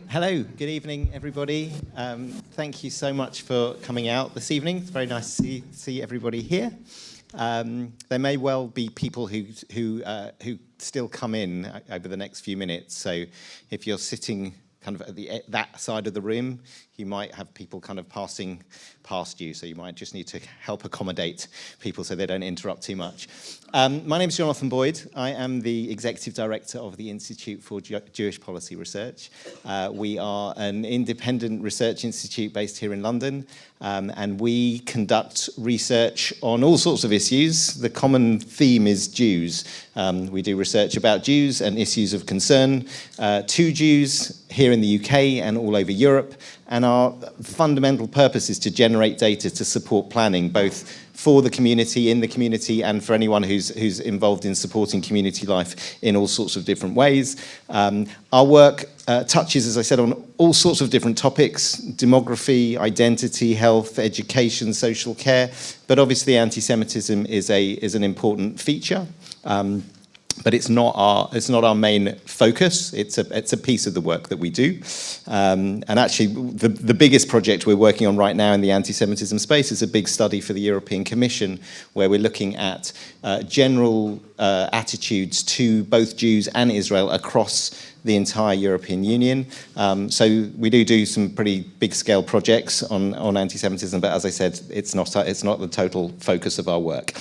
Hello, good evening, everybody. Thank you so much for coming out this evening. It's very nice to see everybody here. There may well be people who still come in over the next few minutes. So if you're sitting kind of at that side of the room, you might have people kind of passing past you. So you might just need to help accommodate people so they don't interrupt too much. My name is Jonathan Boyd. I am the Executive Director of the Institute for Jewish Policy Research. We are an independent research institute based here in London, and we conduct research on all sorts of issues. The common theme is Jews. We do research about Jews and issues of concern to Jews here in the UK and all over Europe. And our fundamental purpose is to generate data to support planning, both for the community, in the community, and for anyone who's involved in supporting community life in all sorts of different ways. Our work touches, as I said, on all sorts of different topics: demography, identity, health, education, social care. But obviously, anti-Semitism is an important feature. But it's not our main focus. It's a piece of the work that we do. And actually, the biggest project we're working on right now in the anti-Semitism space is a big study for the European Commission, where we're looking at general attitudes to both Jews and Israel across the entire European Union. So we do some pretty big-scale projects on anti-Semitism, but as I said, it's not the total focus of our work.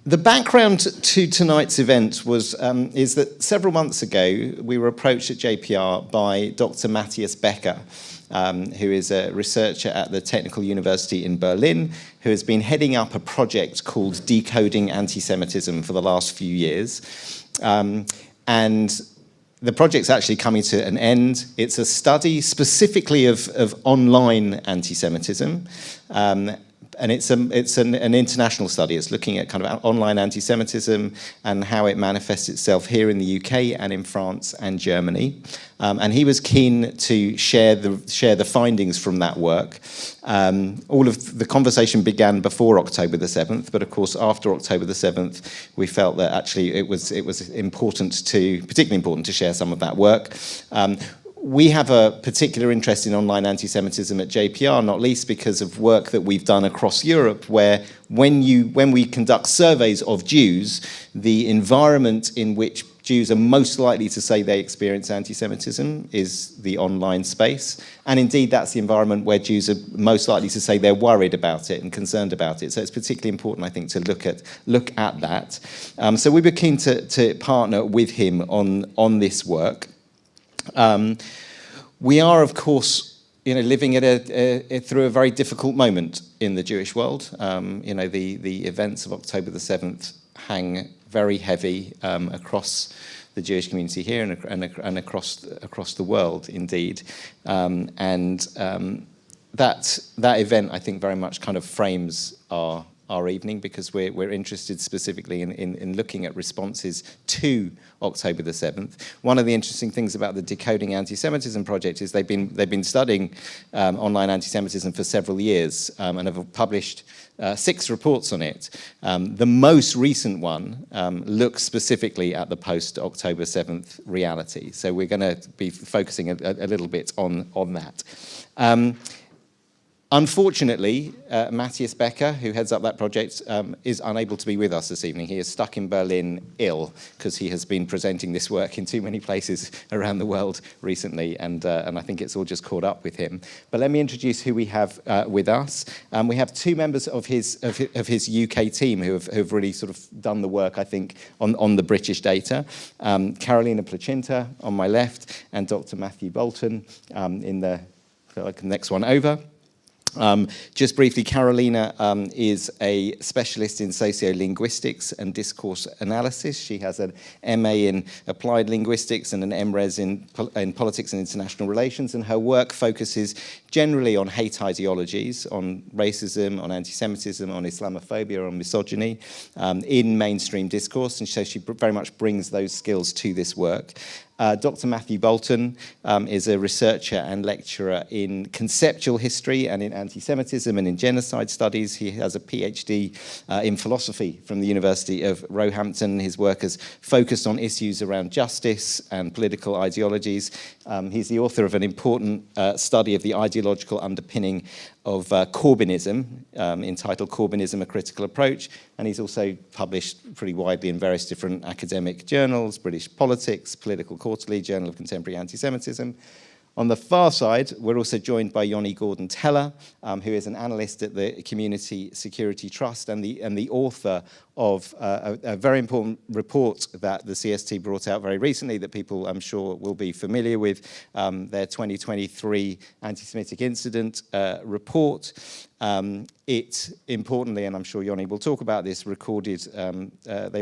The background to tonight's event is that several months ago we were approached at JPR by Dr. Matthias Becker, who is a researcher at the Technical University in Berlin, who has been heading up a project called Decoding Antisemitism for the last few years. And the project's actually coming to an end. It's a study specifically of online anti-Semitism. And it's an international study. It's looking at kind of online anti-Semitism and how it manifests itself here in the UK and in France and Germany. And he was keen to share the findings from that work. All of the conversation began before October the 7th, but of course after October the 7th, we felt that actually it was particularly important to share some of that work. We have a particular interest in online anti-Semitism at JPR, not least because of work that we've done across Europe, where when we conduct surveys of Jews, the environment in which Jews are most likely to say they experience anti-Semitism is the online space. And indeed, that's the environment where Jews are most likely to say they're worried about it and concerned about it. So it's particularly important, I think, to look at that. So we were keen to partner with him on this work. We are, of course, living through a very difficult moment in the Jewish world. The events of October the 7th hang very heavy across the Jewish community here and across the world, indeed. That event, I think, very much kind of frames our evening, because we're interested specifically in looking at responses to October the 7th. One of the interesting things about the Decoding Antisemitism Project is they've been studying online anti-Semitism for several years and have published 6 reports on it. The most recent one looks specifically at the post-October 7th reality. So we're going to be focusing a little bit on that. Unfortunately, Matthias Becker, who heads up that project, is unable to be with us this evening. He is stuck in Berlin ill because he has been presenting this work in too many places around the world recently, and I think it's all just caught up with him. But let me introduce who we have with us. We have 2 members of his UK team who have really sort of done the work, I think, on the British data. Carolina Placinta on my left, and Dr. Matthew Bolton in the next one over. Just briefly, Carolina is a specialist in sociolinguistics and discourse analysis. She has an MA in applied linguistics and an MRes in politics and international relations, and her work focuses generally on hate ideologies, on racism, on anti-Semitism, on Islamophobia, on misogyny in mainstream discourse, and so she very much brings those skills to this work. Dr. Matthew Bolton is a researcher and lecturer in conceptual history and in anti-Semitism and in genocide studies. He has a PhD in philosophy from the University of Roehampton. His work has focused on issues around justice and political ideologies. He's the author of an important study of the ideological underpinning of Corbynism, entitled Corbynism, A Critical Approach, and he's also published pretty widely in various different academic journals, British Politics, Political Quarterly, Journal of Contemporary Anti-Semitism. On the far side, we're also joined by Yoni Gordon-Teller, who is an analyst at the Community Security Trust and the author of a very important report that the CST brought out very recently that people, I'm sure, will be familiar with, their 2023 anti-Semitic incident report. It, importantly, and I'm sure Yoni will talk about this, they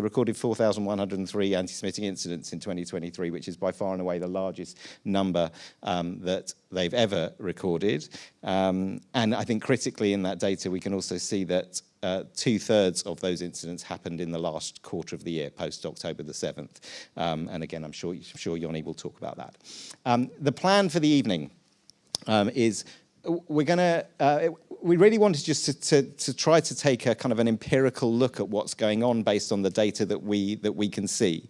recorded 4,103 anti-Semitic incidents in 2023, which is by far and away the largest number that they've ever recorded. And I think critically in that data, we can also see that 2/3 of those incidents happened in the last quarter of the year, post-October the 7th. And again, I'm sure Yoni will talk about that. The plan for the evening is we really wanted just to try to take a kind of an empirical look at what's going on based on the data that we can see.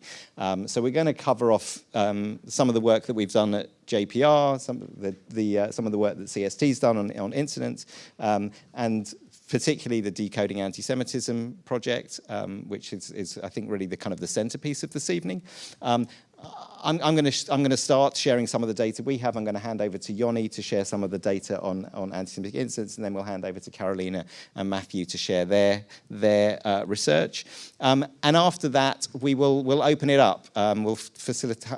So we're going to cover off some of the work that we've done at JPR, some of the work that CST's done on incidents, and particularly the Decoding Antisemitism Project, which is I think really the kind of the centerpiece of this evening. I'm going to start sharing some of the data we have. I'm going to hand over to Yoni to share some of the data on anti-Semitic incidents, and then we'll hand over to Carolina and Matthew to share their research. And after that, we'll open it up. We'll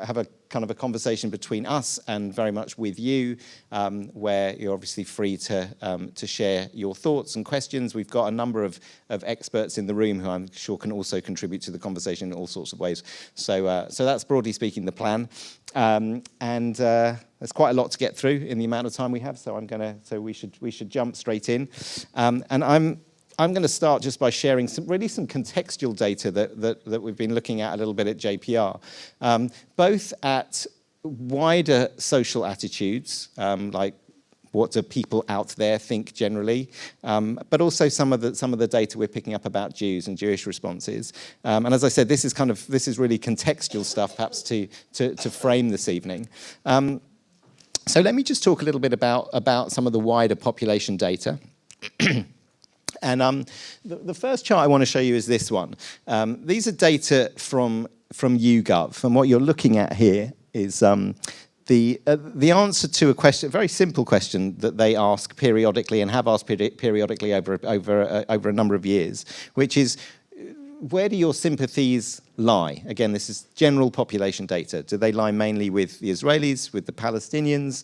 have a kind of a conversation between us and very much with you, where you're obviously free to share your thoughts and questions. We've got a number of experts in the room who I'm sure can also contribute to the conversation in all sorts of ways. So that's broadly speaking the plan. And there's quite a lot to get through in the amount of time we have. So we should jump straight in. And I'm going to start just by sharing some contextual data that we've been looking at a little bit at JPR, both at wider social attitudes, like what do people out there think generally, but also some of the data we're picking up about Jews and Jewish responses. And as I said, this is really contextual stuff, perhaps to frame this evening. So let me just talk a little bit about some of the wider population data. And the first chart I want to show you is this one. These are data from YouGov, and what you're looking at here is the answer to a question, a very simple question that they ask periodically and have asked periodically over a number of years, which is, where do your sympathies lie? Again, this is general population data. Do they lie mainly with the Israelis, with the Palestinians,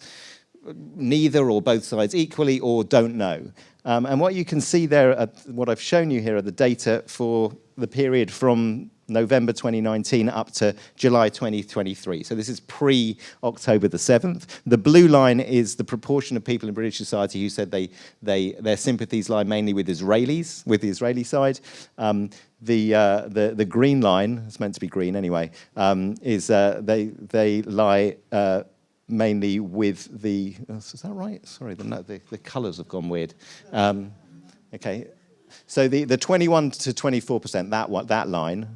neither or both sides equally, or don't know? And what you can see there, what I've shown you here, are the data for the period from November 2019 up to July 2023. So this is pre-October the 7th. The blue line is the proportion of people in British society who said their sympathies lie mainly with Israelis, with the Israeli side. The green line, it's meant to be green anyway, is they lie mainly with the, is that right? Sorry, the colours have gone weird. Okay, so the 21 to 24%, that line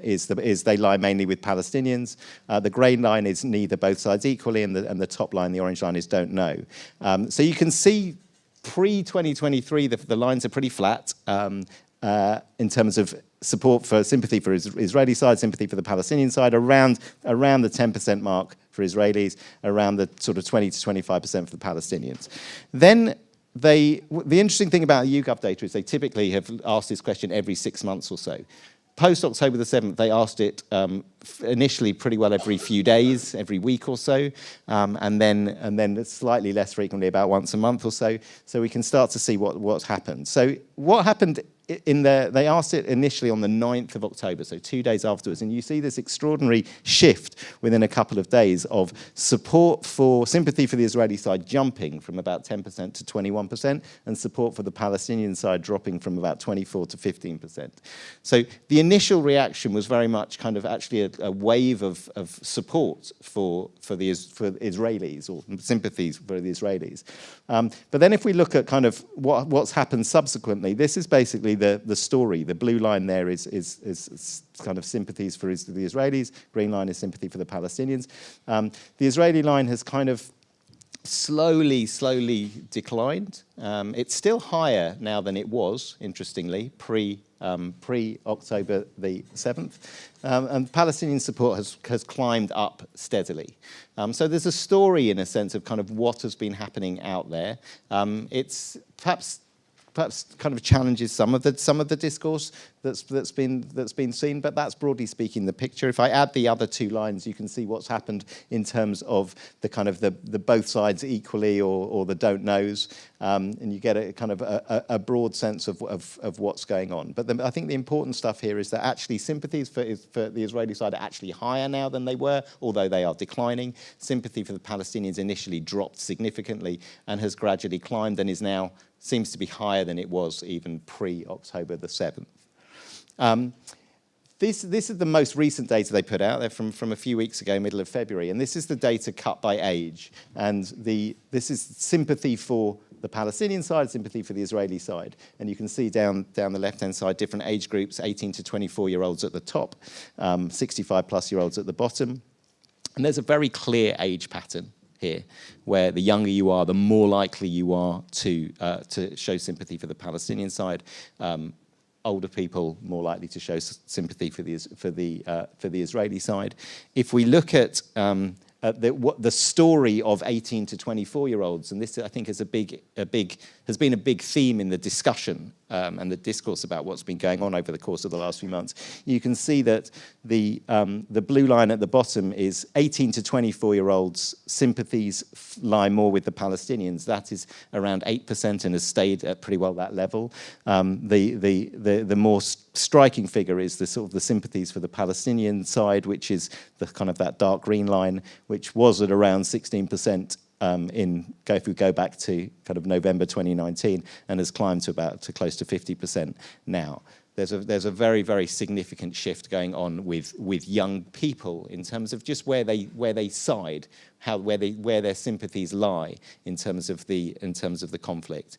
is they lie mainly with Palestinians. The grey line is neither, both sides equally, and the top line, the orange line, is don't know. So you can see pre-2023 the lines are pretty flat in terms of support for sympathy for Israeli side, sympathy for the Palestinian side, around the 10% mark for Israelis, around the sort of 20 to 25% for the Palestinians. Then the interesting thing about YouGov data is they typically have asked this question every 6 months or so. Post-October the 7th, they asked it initially pretty well every few days, every week or so, and then slightly less frequently, about once a month or so. So we can start to see what's happened. So what happened they asked it initially on the 9th of October, so 2 days afterwards, and you see this extraordinary shift within a couple of days of sympathy for the Israeli side jumping from about 10% to 21%, and support for the Palestinian side dropping from about 24 to 15%. So the initial reaction was very much kind of actually a wave of support for Israelis, or sympathies for the Israelis. But then if we look at kind of what's happened subsequently, this is basically the story. The blue line there is kind of sympathies for the Israelis. Green line is sympathy for the Palestinians. The Israeli line has kind of slowly declined. It's still higher now than it was, interestingly, pre-October the 7th. And Palestinian support has climbed up steadily. So there's a story, in a sense, of kind of what has been happening out there. It's perhaps kind of challenges some of the discourse that's been seen, but that's broadly speaking the picture. If I add the other two lines, you can see what's happened in terms of the kind of the both sides equally, or the don't knows, and you get a kind of a broad sense of what's going on. But I think the important stuff here is that actually sympathies for the Israeli side are actually higher now than they were, although they are declining. Sympathy for the Palestinians initially dropped significantly and has gradually climbed, and is now seems to be higher than it was even pre-October the 7th. This is the most recent data they put out. They're from a few weeks ago, middle of February, and this is the data cut by age. And this is sympathy for the Palestinian side, sympathy for the Israeli side. And you can see down the left-hand side, different age groups, 18 to 24-year-olds at the top, 65-plus-year-olds at the bottom. And there's a very clear age pattern here, where the younger you are, the more likely you are to show sympathy for the Palestinian side. Older people more likely to show sympathy for the Israeli side. If we look at the story of 18 to 24-year-olds, and this I think is has been a big theme in the discussion and the discourse about what's been going on over the course of the last few months. You can see that the blue line at the bottom is 18 to 24-year-olds. Sympathies lie more with the Palestinians. That is around 8% and has stayed at pretty well that level. The more striking figure is the sort of the sympathies for the Palestinian side, which is the kind of that dark green line, which was at around 16%. If we go back to kind of November 2019, and has climbed to close to 50% now. There's a very, very significant shift going on with young people in terms of just where they side, where their sympathies lie in terms of the conflict.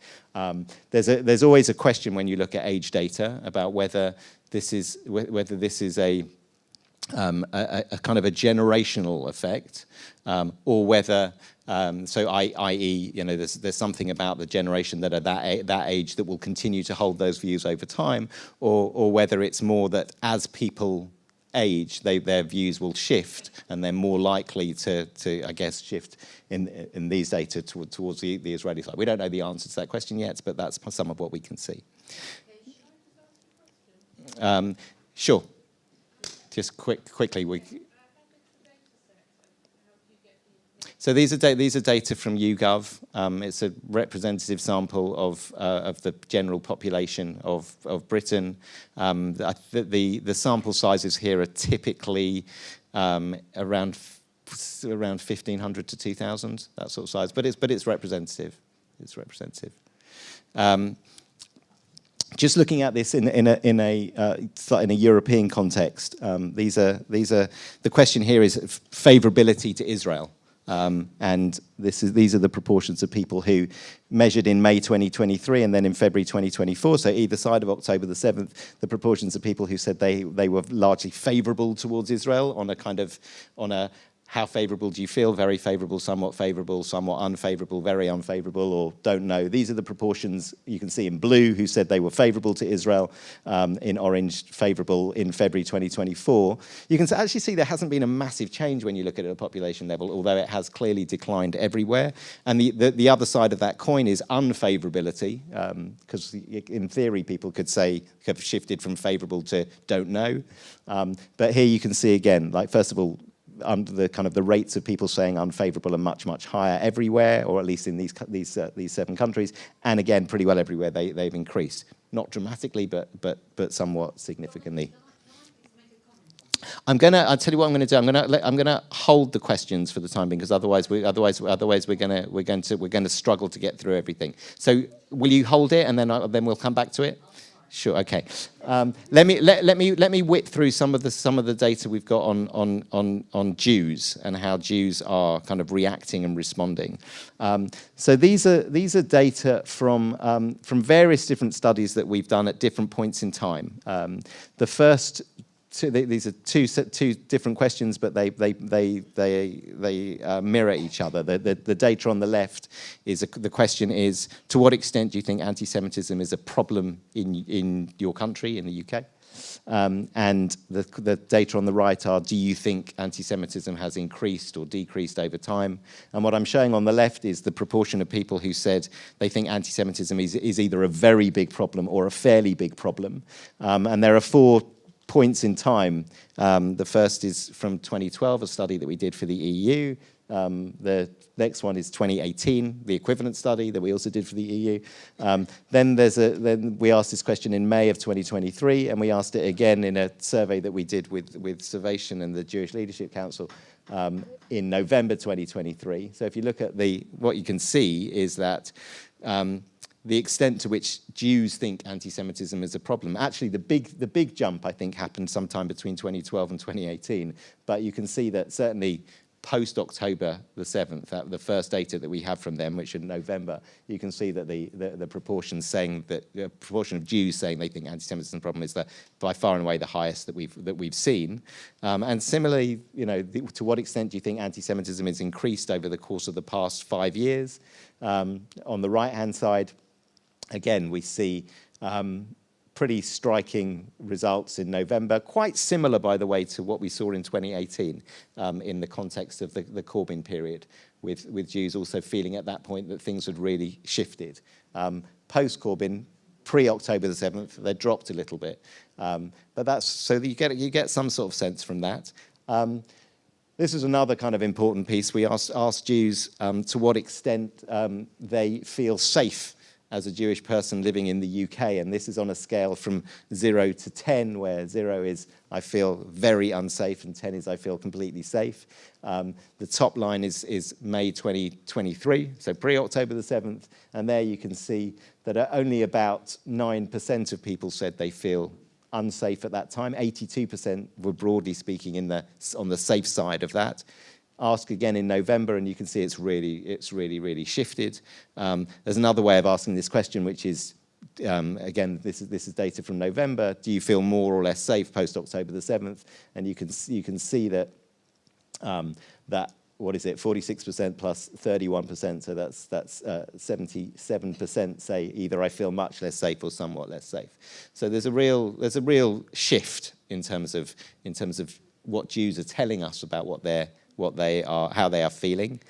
There's always a question when you look at age data about whether this is a kind of a generational effect, or whether i.e., you know, there's something about the generation that are that age that will continue to hold those views over time, or whether it's more that as people age, their views will shift, and they're more likely to I guess shift in these data towards the Israeli side. We don't know the answer to that question yet, but that's some of what we can see. Sure. Just quickly. So these are data from YouGov. It's a representative sample of the general population of Britain. The sample sizes here are typically around 1,500 to 2,000, that sort of size. But it's representative. It's representative. Just looking at this in a European context, these are the question here is favourability to Israel. And these are the proportions of people who measured in May 2023 and then in February 2024. So either side of October the 7th, the proportions of people who said they were largely favourable towards Israel on a how favourable do you feel? Very favourable, somewhat unfavourable, very unfavourable, or don't know. These are the proportions you can see in blue who said they were favourable to Israel, in orange, favourable in February 2024. You can actually see there hasn't been a massive change when you look at it at a population level, although it has clearly declined everywhere. And the other side of that coin is unfavourability, because in theory people could say, have shifted from favourable to don't know. But here you can see again, like first of all, under the kind of the rates of people saying unfavourable are much, much higher everywhere, or at least in these 7 countries, and again, pretty well everywhere they've increased. not dramatically, but somewhat significantly. I'll tell you what I'm going to do. I'm gonna hold the questions for the time being, because otherwise we're going to struggle to get through everything. So will you hold it, and then we'll come back to it? Sure. Okay. Let me whip through some of the data we've got on Jews and how Jews are kind of reacting and responding. So these are data from various different studies that we've done at different points in time. The first these are two different questions, but they mirror each other. The data on the left is the question is, to what extent do you think anti-Semitism is a problem in your country, in the UK? And the data on the right are, do you think anti-Semitism has increased or decreased over time? And what I'm showing on the left is the proportion of people who said they think anti-Semitism is either a very big problem or a fairly big problem. And there are 4 points in time. The first is from 2012, a study that we did for the EU. The next one is 2018, the equivalent study that we also did for the EU. Then we asked this question in May of 2023, and we asked it again in a survey that we did with Salvation and the Jewish Leadership Council in November 2023. So if you look at what you can see is that the extent to which Jews think anti-Semitism is a problem. Actually, the big jump, I think, happened sometime between 2012 and 2018. But you can see that certainly post-October the 7th, the first data that we have from them, which in November, you can see that the proportion saying that the proportion of Jews saying they think anti-Semitism is a problem is by far and away the highest that we've seen. And similarly, to what extent do you think anti-Semitism has increased over the course of the past 5 years? On the right-hand side, again, we see pretty striking results in November, quite similar, by the way, to what we saw in 2018 in the context of the Corbyn period, with Jews also feeling at that point that things had really shifted. Post-Corbyn, pre-October the 7th, they dropped a little bit. But that's, so you get some sort of sense from that. This is another kind of important piece. We asked Jews to what extent they feel safe as a Jewish person living in the UK, and this is on a scale from 0 to 10, where 0 is I feel very unsafe and 10 is I feel completely safe. The top line is May 2023, so pre-October the 7th, and there you can see that only about 9% of people said they feel unsafe at that time. 82% were, broadly speaking, on the safe side of that. Ask again in November, and you can see it's really shifted. There's another way of asking this question, which is, again, this is data from November. Do you feel more or less safe post October the 7th? And you can see that what is it? 46% plus 31%. So that's 77% say either I feel much less safe or somewhat less safe. So there's a real shift in terms of what Jews are telling us about how they are feeling.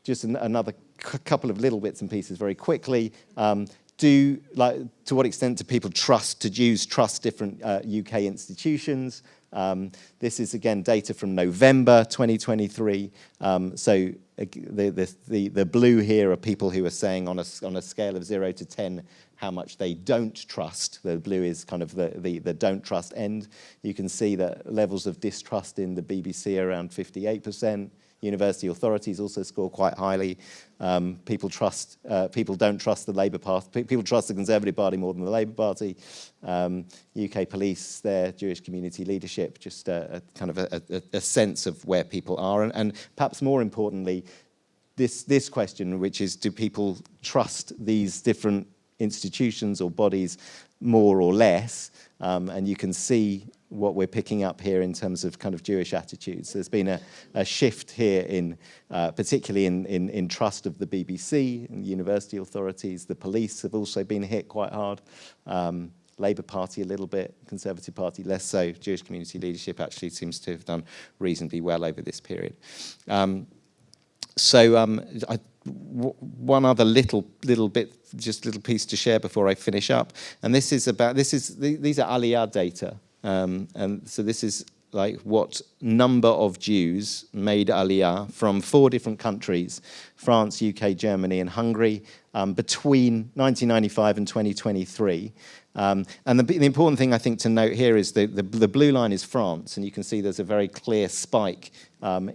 Just another couple of little bits and pieces very quickly. To what extent do Jews trust different UK institutions? This is again data from November 2023. So the blue here are people who are saying on a scale of 0 to 10 how much they don't trust. The blue is kind of the don't trust end. You can see that levels of distrust in the BBC are around 58%. University authorities also score quite highly. People don't trust the Labour Party. People trust the Conservative Party more than the Labour Party. UK police, their Jewish community leadership, just a kind of a sense of where people are. And perhaps more importantly, this question, which is, do people trust these different institutions or bodies more or less? And you can see what we're picking up here in terms of kind of Jewish attitudes. There's been a shift here particularly in trust of the BBC and the university authorities. The police have also been hit quite hard. Labour Party a little bit, Conservative Party less so. Jewish community leadership actually seems to have done reasonably well over this period. One other little piece to share before I finish up, and these are Aliyah data, and so this is like what number of Jews made Aliyah from 4 different countries, France, UK, Germany, and Hungary, between 1995 and 2023. And the important thing I think to note here is the blue line is France, and you can see there's a very clear spike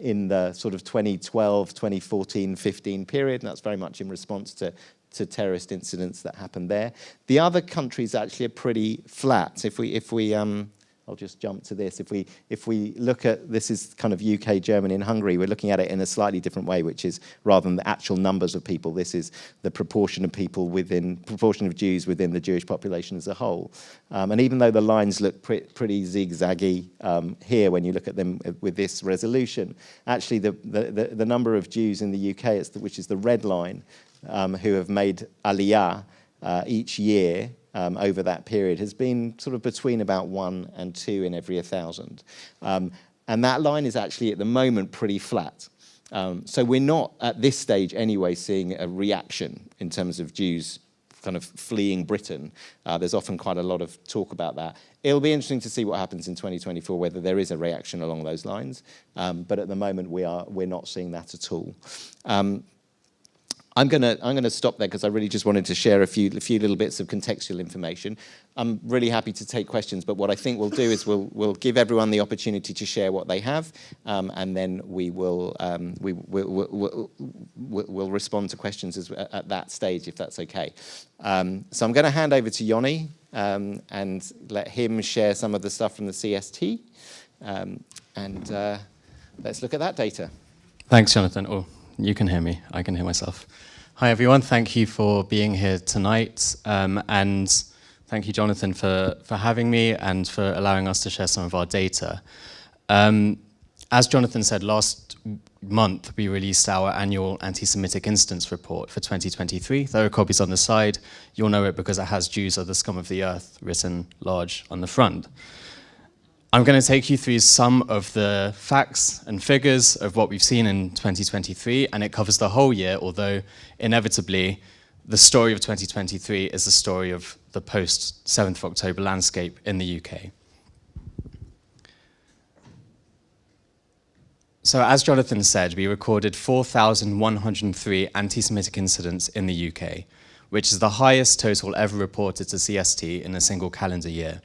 in the sort of 2012, 2014, 15 period, and that's very much in response to terrorist incidents that happened there. The other countries actually are pretty flat. If we I'll just jump to this. If we look at, this is kind of UK, Germany, and Hungary, we're looking at it in a slightly different way, which is rather than the actual numbers of people, this is the proportion of people proportion of Jews within the Jewish population as a whole. And even though the lines look pretty zigzaggy here when you look at them with this resolution, actually the number of Jews in the UK, which is the red line, who have made Aliyah each year over that period has been sort of between about 1 and 2 in every 1,000. And that line is actually at the moment pretty flat. So we're not at this stage anyway seeing a reaction in terms of Jews kind of fleeing Britain. There's often quite a lot of talk about that. It'll be interesting to see what happens in 2024, whether there is a reaction along those lines. But at the moment we're not seeing that at all. I'm gonna stop there because I really just wanted to share a few little bits of contextual information. I'm really happy to take questions, but what I think we'll do is we'll give everyone the opportunity to share what they have, and then we'll respond to questions at that stage, if that's okay. So I'm going to hand over to Yoni and let him share some of the stuff from the CST, and let's look at that data. Thanks, Jonathan. Oh, you can hear me. I can hear myself. Hi, everyone. Thank you for being here tonight. And thank you, Jonathan, for having me and for allowing us to share some of our data. As Jonathan said, last month, we released our annual anti-Semitic incidence report for 2023. There are copies on the side. You'll know it because it has Jews are the scum of the earth written large on the front. I'm going to take you through some of the facts and figures of what we've seen in 2023, and it covers the whole year, although inevitably the story of 2023 is the story of the post-7th of October landscape in the UK. So as Jonathan said, we recorded 4,103 anti-Semitic incidents in the UK, which is the highest total ever reported to CST in a single calendar year.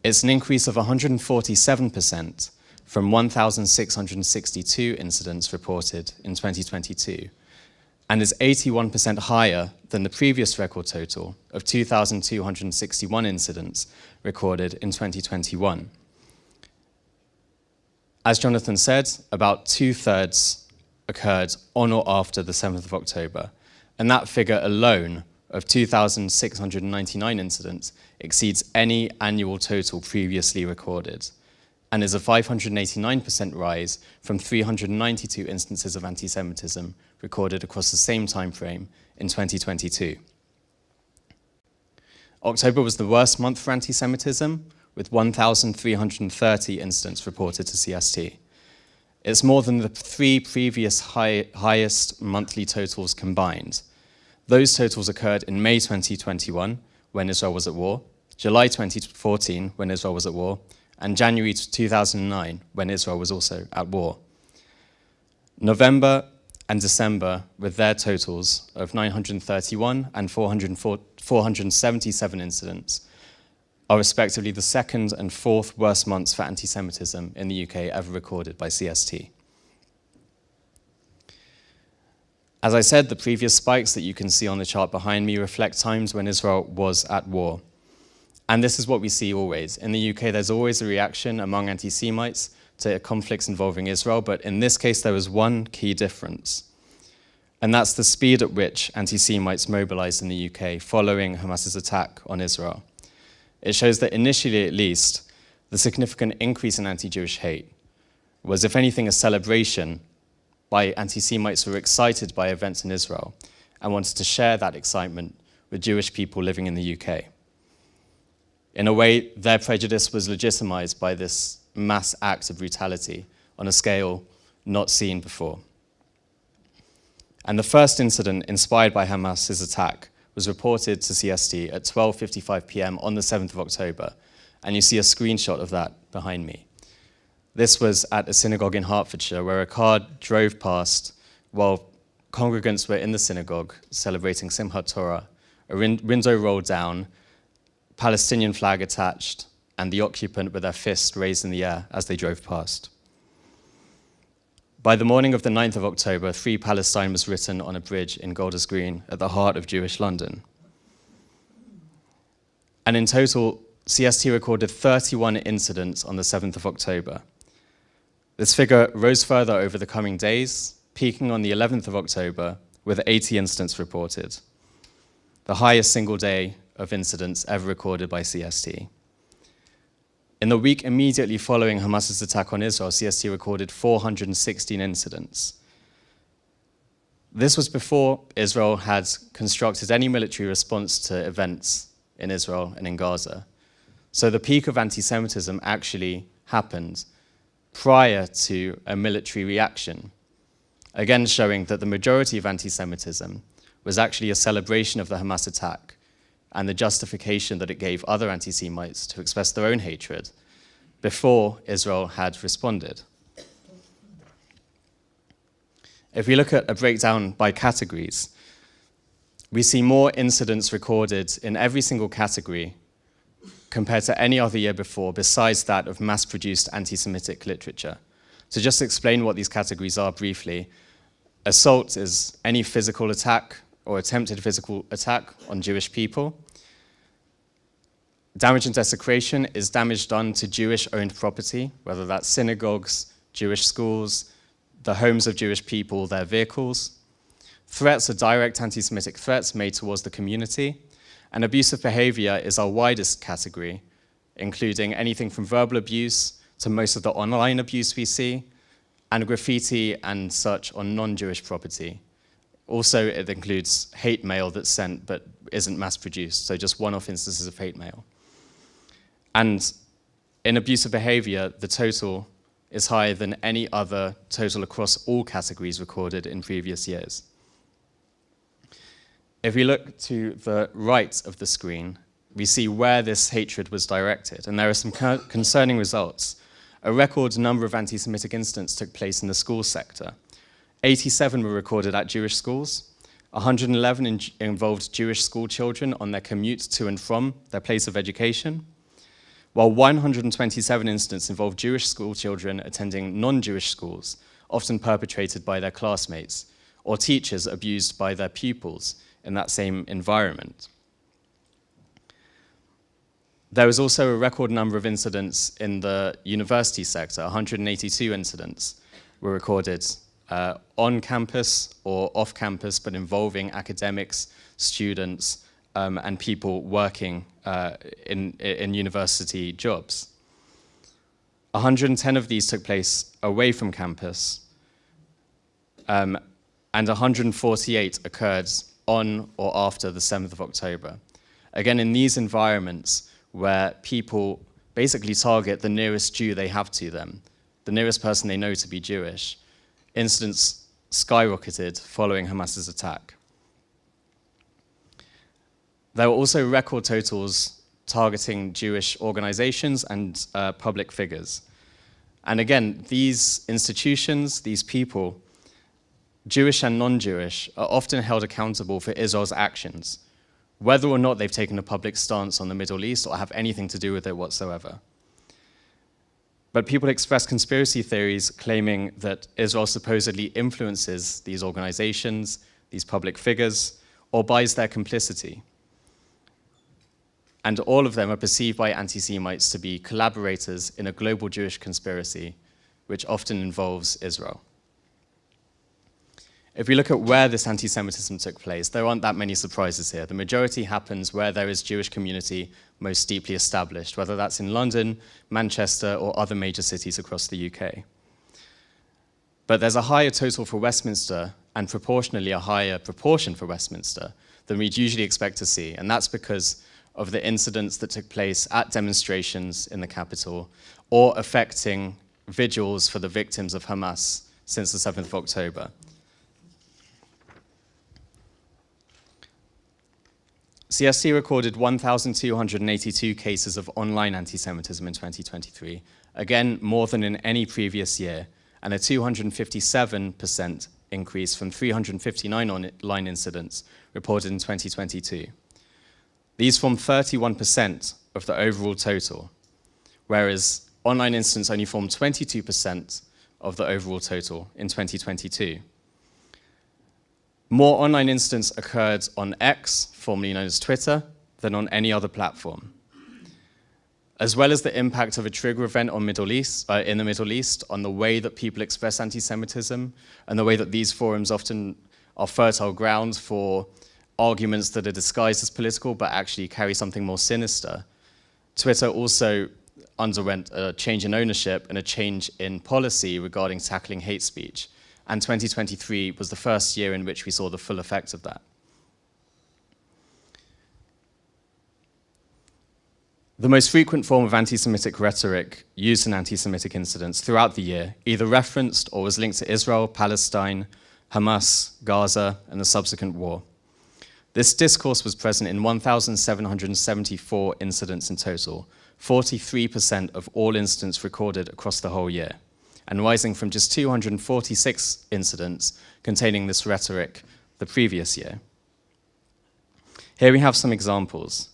It's an increase of 147% from 1,662 incidents reported in 2022, and is 81% higher than the previous record total of 2,261 incidents recorded in 2021. As Jonathan said, about 2/3 occurred on or after the 7th of October, and that figure alone of 2,699 incidents exceeds any annual total previously recorded, and is a 589% rise from 392 instances of anti-Semitism recorded across the same time frame in 2022. October was the worst month for anti-Semitism, with 1,330 incidents reported to CST. It's more than the 3 previous highest monthly totals combined. Those totals occurred in May 2021, when Israel was at war, July 2014, when Israel was at war, and January 2009, when Israel was also at war. November and December, with their totals of 931 and 477 incidents, are respectively the 2nd and 4th worst months for anti-Semitism in the UK ever recorded by CST. As I said, the previous spikes that you can see on the chart behind me reflect times when Israel was at war. And this is what we see always. In the UK, there's always a reaction among anti-Semites to conflicts involving Israel, but in this case, there was one key difference. And that's the speed at which anti-Semites mobilized in the UK following Hamas's attack on Israel. It shows that initially, at least, the significant increase in anti-Jewish hate was, if anything, a celebration by anti-Semites who were excited by events in Israel and wanted to share that excitement with Jewish people living in the UK. In a way, their prejudice was legitimized by this mass act of brutality on a scale not seen before. And the first incident inspired by Hamas's attack was reported to CST at 12:55 p.m. on the 7th of October, And you see a screenshot of that behind me. This was at a synagogue in Hertfordshire where a car drove past while congregants were in the synagogue celebrating Simchat Torah. A window rolled down, Palestinian flag attached, and the occupant with their fist raised in the air as they drove past. By the morning of the 9th of October, Free Palestine was written on a bridge in Golders Green at the heart of Jewish London. And in total, CST recorded 31 incidents on the 7th of October. This figure rose further over the coming days, peaking on the 11th of October with 80 incidents reported, the highest single day of incidents ever recorded by CST. In the week immediately following Hamas's attack on Israel, CST recorded 416 incidents. This was before Israel had constructed any military response to events in Israel and in Gaza. So the peak of anti-Semitism actually happened prior to a military reaction, again showing that the majority of anti-Semitism was actually a celebration of the Hamas attack and the justification that it gave other anti-Semites to express their own hatred before Israel had responded. If we look at a breakdown by categories, we see more incidents recorded in every single category compared to any other year before, besides that of mass-produced anti-Semitic literature. So just to explain what these categories are briefly, assault is any physical attack or attempted physical attack on Jewish people. Damage and desecration is damage done to Jewish-owned property, whether that's synagogues, Jewish schools, the homes of Jewish people, their vehicles. Threats are direct anti-Semitic threats made towards the community. And abusive behavior is our widest category, including anything from verbal abuse to most of the online abuse we see, and graffiti and such on non-Jewish property. Also, it includes hate mail that's sent but isn't mass-produced, so just one-off instances of hate mail. And in abusive behavior, the total is higher than any other total across all categories recorded in previous years. If we look to the right of the screen, we see where this hatred was directed, and there are some concerning results. A record number of anti-Semitic incidents took place in the school sector. 87 were recorded at Jewish schools, 111 involved Jewish school children on their commute to and from their place of education, while 127 incidents involved Jewish school children attending non-Jewish schools, often perpetrated by their classmates, or teachers abused by their pupils in that same environment. There was also a record number of incidents in the university sector. 182 incidents were recorded on campus or off campus, but involving academics, students, and people working in university jobs. 110 of these took place away from campus, and 148 occurred on or after the 7th of October. Again, in these environments where people basically target the nearest Jew they have to them, the nearest person they know to be Jewish, incidents skyrocketed following Hamas's attack. There were also record totals targeting Jewish organizations and public figures. And again, these institutions, these people, Jewish and non-Jewish, are often held accountable for Israel's actions, whether or not they've taken a public stance on the Middle East or have anything to do with it whatsoever. But people express conspiracy theories claiming that Israel supposedly influences these organizations, these public figures, or buys their complicity. And all of them are perceived by anti-Semites to be collaborators in a global Jewish conspiracy, which often involves Israel. If we look at where this anti-Semitism took place, there aren't that many surprises here. The majority happens where there is Jewish community most deeply established, whether that's in London, Manchester, or other major cities across the UK. But there's a higher total for Westminster, and proportionally a higher proportion for Westminster than we'd usually expect to see, and that's because of the incidents that took place at demonstrations in the capital or affecting vigils for the victims of Hamas since the 7th of October. CST recorded 1,282 cases of online anti-Semitism in 2023, again more than in any previous year, and a 257% increase from 359 online incidents reported in 2022. These form 31% of the overall total, whereas online incidents only formed 22% of the overall total in 2022. More online incidents occurred on X, formerly known as Twitter, than on any other platform. As well as the impact of a trigger event in the Middle East on the way that people express anti-Semitism and the way that these forums often are fertile ground for arguments that are disguised as political but actually carry something more sinister, Twitter also underwent a change in ownership and a change in policy regarding tackling hate speech. And 2023 was the first year in which we saw the full effect of that. The most frequent form of anti-Semitic rhetoric used in anti-Semitic incidents throughout the year either referenced or was linked to Israel, Palestine, Hamas, Gaza, and the subsequent war. This discourse was present in 1,774 incidents in total, 43% of all incidents recorded across the whole year, and rising from just 246 incidents containing this rhetoric the previous year. Here we have some examples.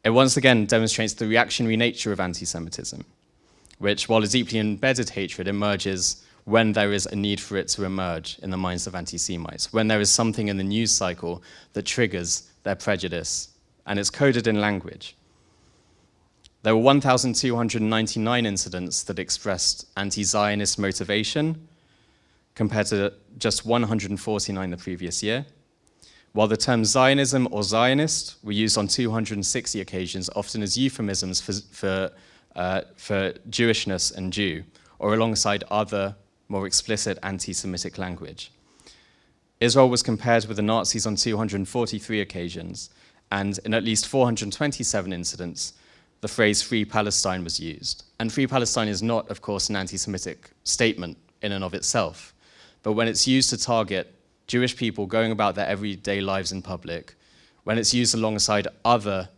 It once again demonstrates the reactionary nature of anti-Semitism, which, while a deeply embedded hatred, emerges when there is a need for it to emerge in the minds of anti-Semites, when there is something in the news cycle that triggers their prejudice, and it's coded in language. There were 1,299 incidents that expressed anti-Zionist motivation, compared to just 149 the previous year, while the terms Zionism or Zionist were used on 260 occasions, often as euphemisms for Jewishness and Jew, or alongside other more explicit anti-Semitic language. Israel was compared with the Nazis on 243 occasions, and in at least 427 incidents, the phrase Free Palestine was used. And Free Palestine is not, of course, an anti-Semitic statement in and of itself, but when it's used to target Jewish people going about their everyday lives in public, when it's used alongside other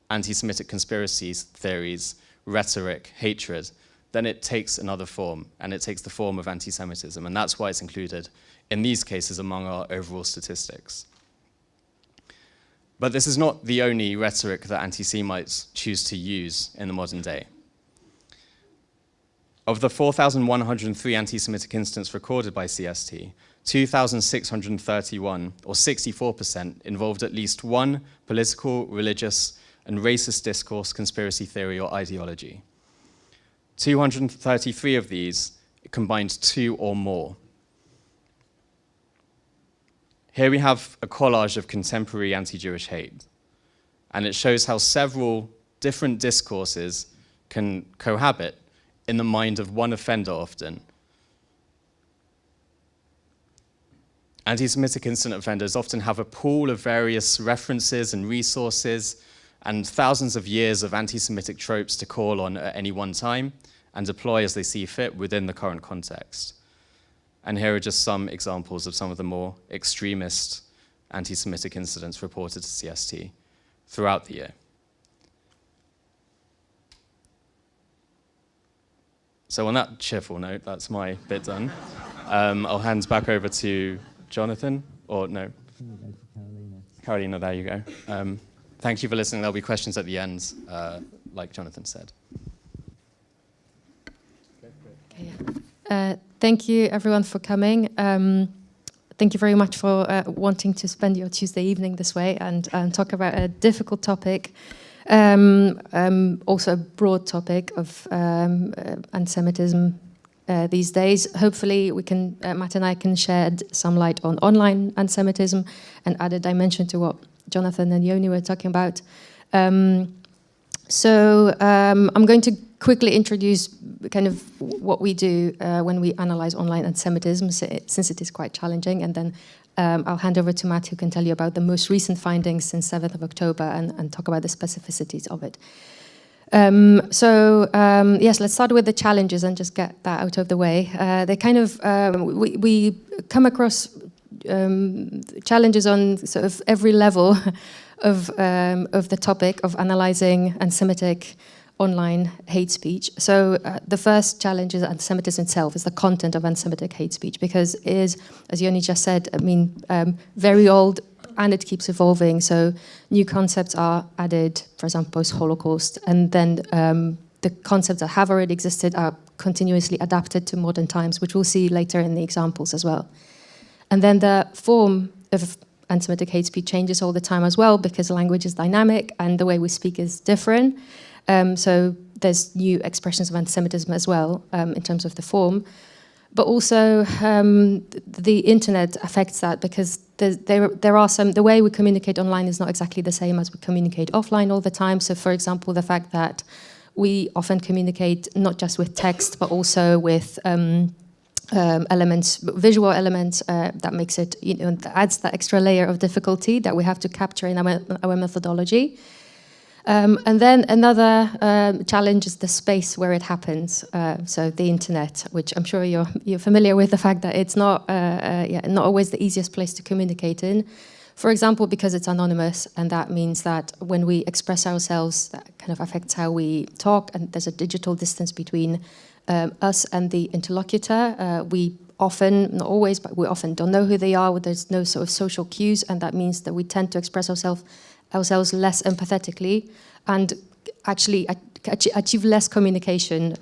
anti-Semitic conspiracies, theories, rhetoric, hatred, then it takes another form, and it takes the form of anti-Semitism, and that's why it's included in these cases among our overall statistics. But this is not the only rhetoric that anti-Semites choose to use in the modern day. Of the 4,103 anti-Semitic incidents recorded by CST, 2,631, or 64%, involved at least one political, religious, and racist discourse, conspiracy theory, or ideology. 233 of these combined two or more. Here we have a collage of contemporary anti-Jewish hate, and it shows how several different discourses can cohabit in the mind of one offender often. Anti-Semitic incident offenders often have a pool of various references and resources and thousands of years of anti-Semitic tropes to call on at any one time and deploy as they see fit within the current context. And here are just some examples of some of the more extremist anti-Semitic incidents reported to CST throughout the year. So on that cheerful note, that's my bit done. I'll hand back over to Jonathan, or no? Carolina, there you go. Thank you for listening. There'll be questions at the end, like Jonathan said. Thank you, everyone, for coming. Thank you very much for wanting to spend your Tuesday evening this way and talk about a difficult topic, also a broad topic of anti-Semitism these days. Hopefully, we can, Matt and I can shed some light on online anti-Semitism and add a dimension to what Jonathan and Yoni were talking about. So I'm going to quickly introduce kind of what we do when we analyze online anti-Semitism, since it is quite challenging, and then I'll hand over to Matt, who can tell you about the most recent findings since 7th of October and talk about the specificities of it. Yes, let's start with the challenges and just get that out of the way. They kind of, we come across challenges on sort of every level of the topic of analyzing anti-Semitic online hate speech. So the first challenge is anti-Semitism itself, is the content of anti-Semitic hate speech, because it is, as Yoni just said, I mean, very old, and it keeps evolving. So new concepts are added, for example, post-Holocaust, and then the concepts that have already existed are continuously adapted to modern times, which we'll see later in the examples as well. And then the form of anti-Semitic hate speech changes all the time as well, because language is dynamic and the way we speak is different. So there's new expressions of anti-Semitism as well in terms of the form. But also the internet affects that, because there are some, the way we communicate online is not exactly the same as we communicate offline all the time. So for example, the fact that we often communicate not just with text, but also with elements, visual elements, that makes it, that adds that extra layer of difficulty that we have to capture in our methodology. And then another challenge is the space where it happens. So the internet, which I'm sure you're familiar with, the fact that it's not always the easiest place to communicate in. For example, because it's anonymous, and that means that when we express ourselves, that kind of affects how we talk, and there's a digital distance between us and the interlocutor. We often, not always, but we often don't know who they are. There's no sort of social cues, and that means that we tend to express ourselves less empathetically, and actually achieve less communication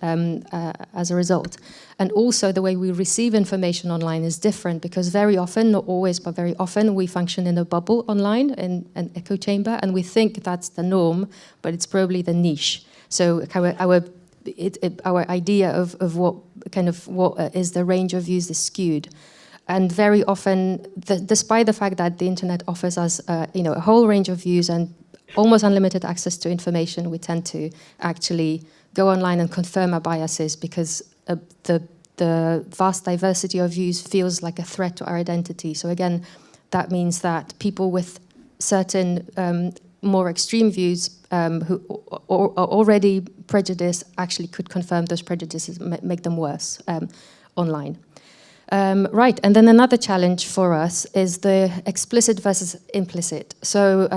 as a result. And also the way we receive information online is different, because very often, not always, but very often, we function in a bubble online, in an echo chamber, and we think that's the norm, but it's probably the niche. So our idea of what is the range of views is skewed. And very often, despite the fact that the internet offers us a whole range of views and almost unlimited access to information, we tend to actually go online and confirm our biases, because the vast diversity of views feels like a threat to our identity. So again, that means that people with certain more extreme views who are already prejudiced actually could confirm those prejudices, make them worse online. Right, and then another challenge for us is the explicit versus implicit. So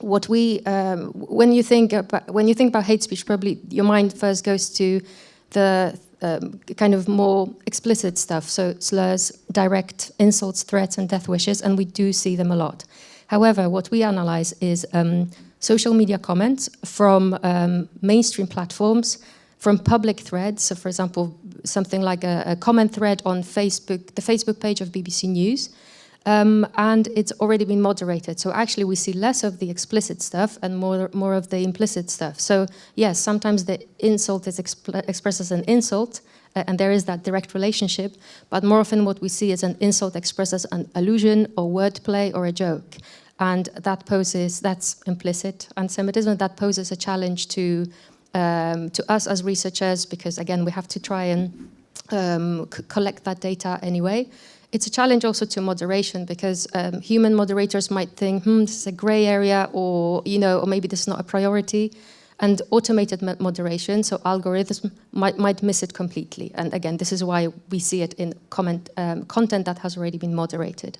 when you think about hate speech, probably your mind first goes to the kind of more explicit stuff, so slurs, direct insults, threats, and death wishes, and we do see them a lot. However, what we analyze is social media comments from mainstream platforms, from public threads. So for example, something like a comment thread on Facebook, the Facebook page of BBC News, and it's already been moderated. So actually we see less of the explicit stuff and more of the implicit stuff. So yes, sometimes the insult is expressed as an insult, and there is that direct relationship, but more often what we see is an insult expressed as an allusion or wordplay or a joke. And that's implicit anti-Semitism. That poses a challenge to us as researchers, because again, we have to try and collect that data anyway. It's a challenge also to moderation, because human moderators might think, this is a gray area, or maybe this is not a priority. And automated moderation, so algorithms might miss it completely. And again, this is why we see it in content that has already been moderated.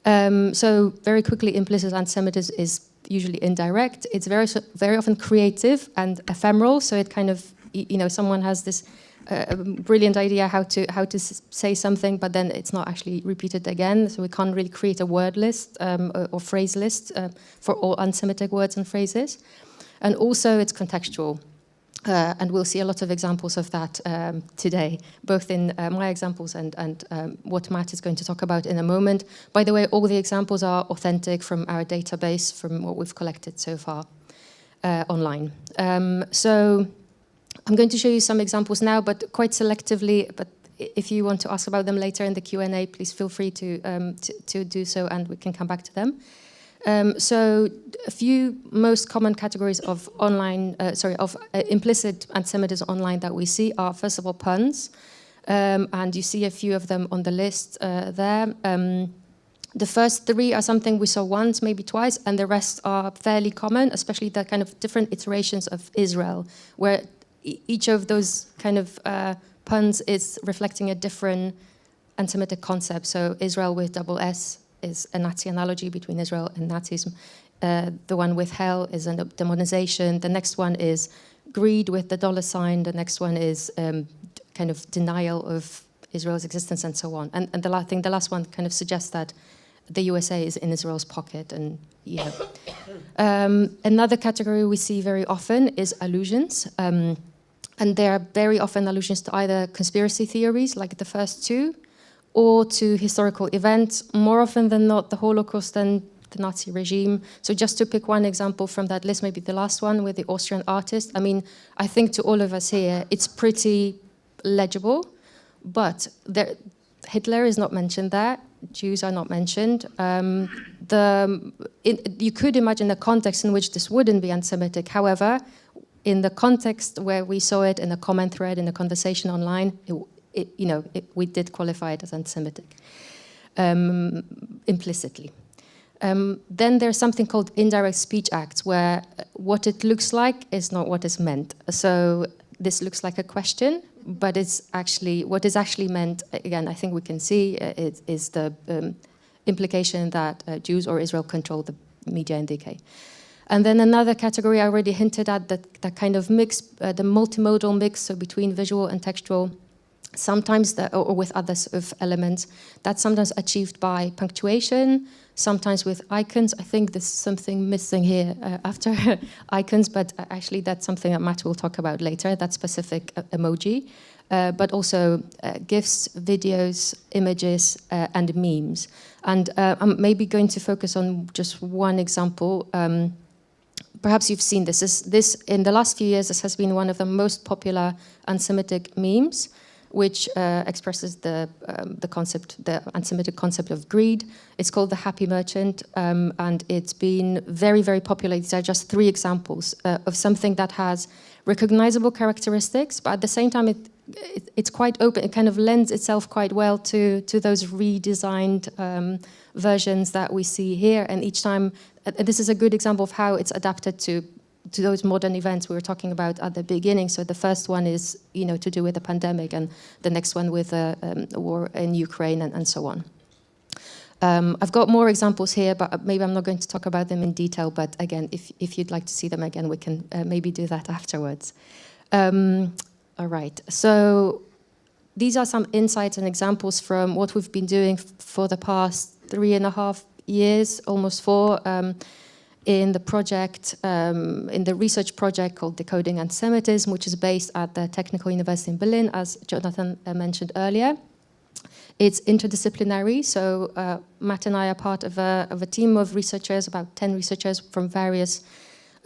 So very quickly, implicit anti-Semitism is usually indirect. It's very often creative and ephemeral. So it kind of, someone has this brilliant idea how to say something, but then it's not actually repeated again. So we can't really create a word list or phrase list for all anti-Semitic words and phrases. And also it's contextual. And we'll see a lot of examples of that today, both in my examples and what Matt is going to talk about in a moment. By the way, all the examples are authentic from our database, from what we've collected so far online. So I'm going to show you some examples now, but quite selectively. But if you want to ask about them later in the Q&A, please feel free to do so, and we can come back to them. So a few most common categories of implicit anti-Semitism online that we see are, first of all, puns. And you see a few of them on the list there. The first three are something we saw once, maybe twice, and the rest are fairly common, especially the kind of different iterations of Israel, where each of those kind of puns is reflecting a different anti-Semitic concepts. So Israel with double S is a Nazi analogy between Israel and Nazism. The one with hell is a demonization. The next one is greed with the $sign. The next one is kind of denial of Israel's existence and so on. And the last one kind of suggests that the USA is in Israel's pocket. And another category we see very often is allusions. And there are very often allusions to either conspiracy theories, like the first two, or to historical events, more often than not the Holocaust and the Nazi regime. So just to pick one example from that list, maybe the last one with the Austrian artist. I mean, I think to all of us here, it's pretty legible, but Hitler is not mentioned there. Jews are not mentioned. You could imagine a context in which this wouldn't be anti-Semitic. However, in the context where we saw it in a comment thread, in a conversation online, we did qualify it as anti-Semitic implicitly. Then there's something called indirect speech acts, where what it looks like is not what is meant. So this looks like a question, but it's actually what is actually meant. Again, I think we can see is the implication that Jews or Israel control the media in the UK. And then another category I already hinted at, that kind of mix, the multimodal mix, so between visual and textual, sometimes or with other sort of elements, that's sometimes achieved by punctuation, sometimes with icons. I think there's something missing here after icons, but actually that's something that Matt will talk about later, that specific emoji. But also GIFs, videos, images, and memes. And I'm maybe going to focus on just one example. Perhaps you've seen this. This in the last few years, this has been one of the most popular anti-Semitic memes, which expresses the anti-Semitic concept of greed. It's called The Happy Merchant, and it's been very, very popular. These are just three examples of something that has recognizable characteristics, but at the same time, it's quite open. It kind of lends itself quite well to those redesigned versions that we see here. And each time, this is a good example of how it's adapted to those modern events we were talking about at the beginning. So the first one is, to do with the pandemic, and the next one with a war in Ukraine and so on. I've got more examples here, but maybe I'm not going to talk about them in detail. But again, if you'd like to see them again, we can maybe do that afterwards. All right. So these are some insights and examples from what we've been doing for the past 3.5 years, almost 4, in the project, in the research project called Decoding Antisemitism, which is based at the Technical University in Berlin, as Jonathan mentioned earlier. It's interdisciplinary, so Matt and I are part of a team of researchers, about 10 researchers from various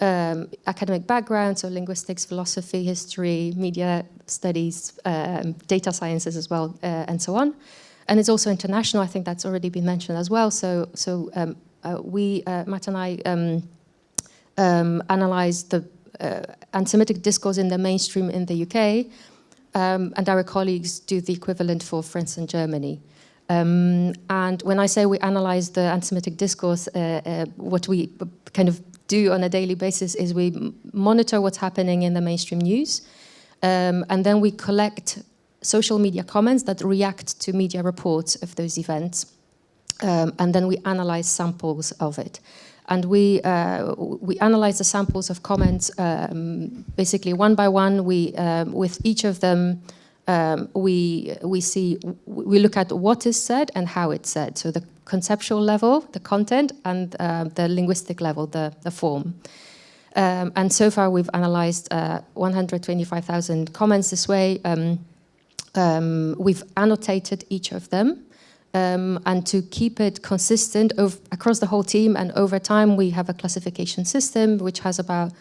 academic backgrounds, so linguistics, philosophy, history, media studies, data sciences as well, and so on. And it's also international. I think that's already been mentioned as well. So Matt and I analyzed the anti-Semitic discourse in the mainstream in the UK, and our colleagues do the equivalent for France and Germany. And when I say we analyze the anti-Semitic discourse, what we kind of do on a daily basis is we monitor what's happening in the mainstream news, and then we collect social media comments that react to media reports of those events, and then we analyze samples of it. And we analyze the samples of comments basically one by one. With each of them, we look at what is said and how it's said. So the conceptual level, the content, and the linguistic level, the form. And so far, we've analyzed 125,000 comments this way. We've annotated each of them. And to keep it consistent across the whole team and over time, we have a classification system which has about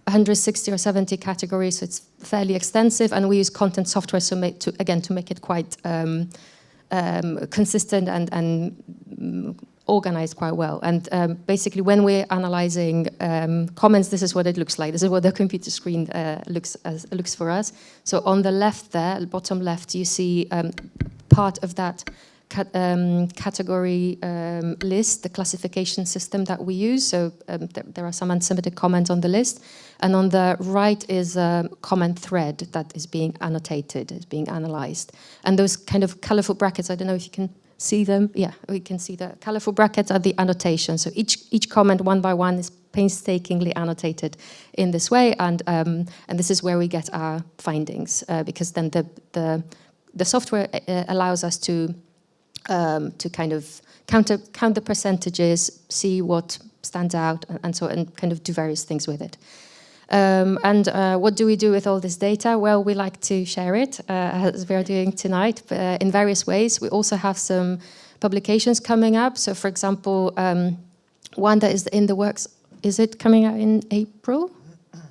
160 or 70 categories, so it's fairly extensive, and we use content software to make it quite consistent and organized quite well. And basically, when we're analyzing comments, this is what it looks like. This is what the computer screen looks for us. So on the left there, bottom left, you see part of that category list, the classification system that we use. So there are some anti-Semitic comments on the list. And on the right is a comment thread that is being annotated, is being analyzed. And those kind of colorful brackets, I don't know if you can see them. Yeah, we can see the colorful brackets are the annotation. So each comment one by one is painstakingly annotated in this way. And this is where we get our findings, because then the software allows us to kind of count the percentages, see what stands out, and kind of do various things with it. What do we do with all this data? Well, we like to share it, as we are doing tonight, in various ways. We also have some publications coming up. So, for example, one that is in the works, is it coming out in April?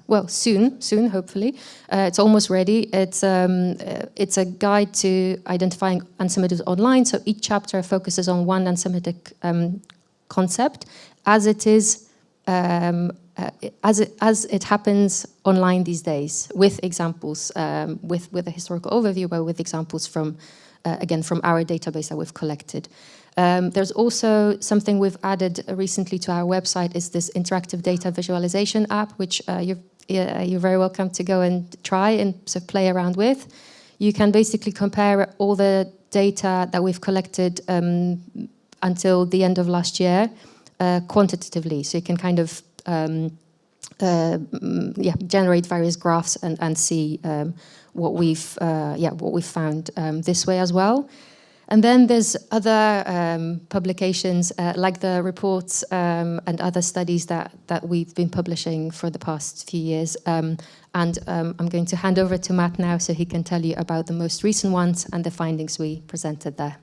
Well, soon, hopefully. It's almost ready. It's a guide to identifying anti-Semitism online. So each chapter focuses on one anti-Semitic concept, as it is, as it happens online these days, with examples, with a historical overview, but with examples from, again, from our database that we've collected. There's also something we've added recently to our website, is this interactive data visualization app, which you're very welcome to go and try and sort of play around with. You can basically compare all the data that we've collected until the end of last year quantitatively. So you can kind of generate various graphs and see what we've found this way as well. And then there's other publications like the reports and other studies that we've been publishing for the past few years. I'm going to hand over to Matt now so he can tell you about the most recent ones and the findings we presented there.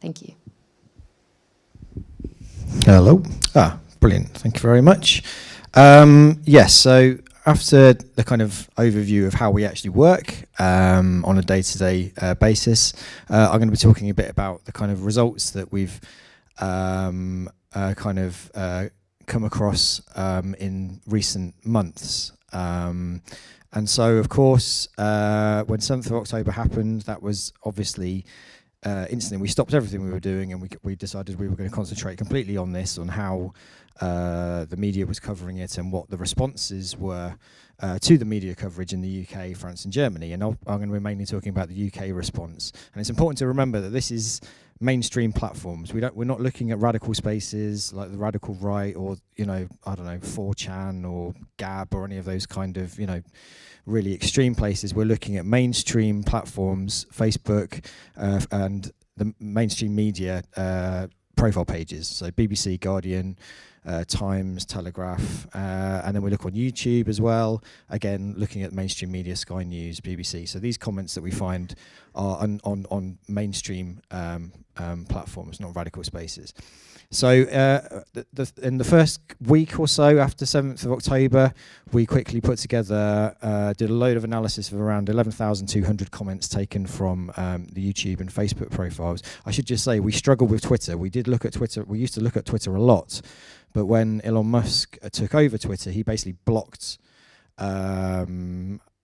Thank you. Hello. Brilliant. Thank you very much. Yes, so after the kind of overview of how we actually work on a day-to-day basis, I'm going to be talking a bit about the kind of results that we've come across in recent months. And so, of course, when 7th of October happened, that was obviously instantly we stopped everything we were doing, and we decided we were going to concentrate completely on this, on how the media was covering it and what the responses were to the media coverage in the UK, France and Germany. And I'm going to be mainly talking about the UK response. And it's important to remember that this is mainstream platforms. We're not looking at radical spaces like the radical right, or, I don't know, 4chan or Gab or any of those kind of, really extreme places. We're looking at mainstream platforms, Facebook, and the mainstream media profile pages. So BBC, Guardian, Times, Telegraph, and then we look on YouTube as well, again looking at mainstream media, Sky News, BBC. So these comments that we find are on mainstream platforms, not radical spaces. So in the first week or so after 7th of October, we quickly put together, did a load of analysis of around 11,200 comments taken from the YouTube and Facebook profiles. I should just say we struggled with Twitter. We did look at Twitter. We used to look at Twitter a lot, but when Elon Musk took over Twitter, he basically blocked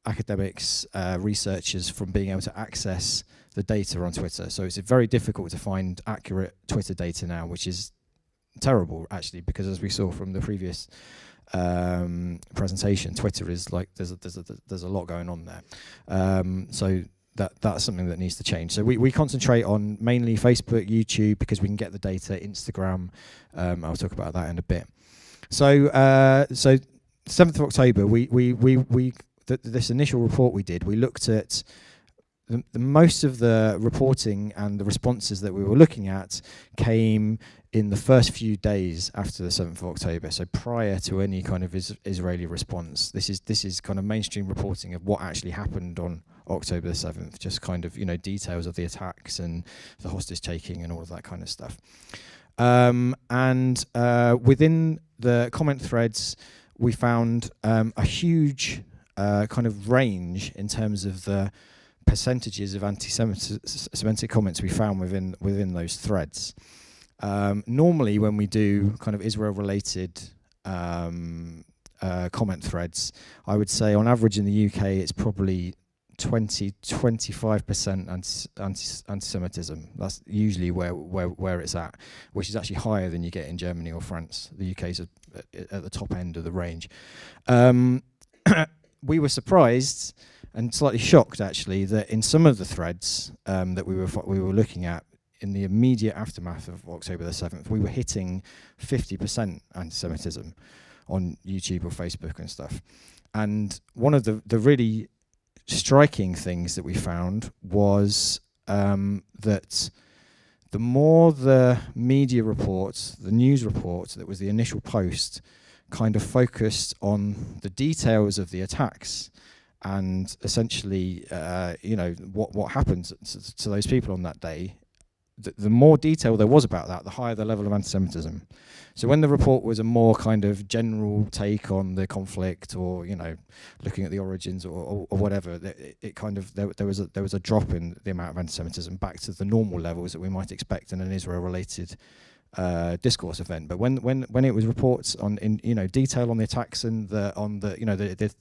academics, researchers from being able to access the data on Twitter. So it's very difficult to find accurate Twitter data now, which is terrible actually, because as we saw from the previous presentation, Twitter is like there's a lot going on there. So that's something that needs to change. So we concentrate on mainly Facebook, YouTube, because we can get the data. Instagram, I'll talk about that in a bit. So 7th of October, this initial report we did, we looked at the most of the reporting and the responses that we were looking at came in the first few days after the 7th of October, so prior to any kind of Israeli response. This is kind of mainstream reporting of what actually happened on October the 7th, just kind of, details of the attacks and the hostage taking and all of that kind of stuff. Within the comment threads, we found a huge kind of range in terms of the percentages of anti-Semitic comments we found within those threads. Normally, when we do kind of Israel-related comment threads, I would say on average in the UK it's probably 20-25% anti-Semitism. That's usually where it's at, which is actually higher than you get in Germany or France. The UK's at the top end of the range. We were surprised and slightly shocked, actually, that in some of the threads that we were looking at in the immediate aftermath of October the 7th, we were hitting 50% anti-Semitism on YouTube or Facebook and stuff. And one of the really striking things that we found was that the more the media reports, the news reports, that was the initial post, kind of focused on the details of the attacks and essentially, what happened to those people on that day, the more detail there was about that, the higher the level of anti-Semitism. So when the report was a more kind of general take on the conflict, or looking at the origins or whatever, it kind of there was a drop in the amount of anti-Semitism back to the normal levels that we might expect in an Israel-related discourse event. But when it was reports on detail on the attacks and the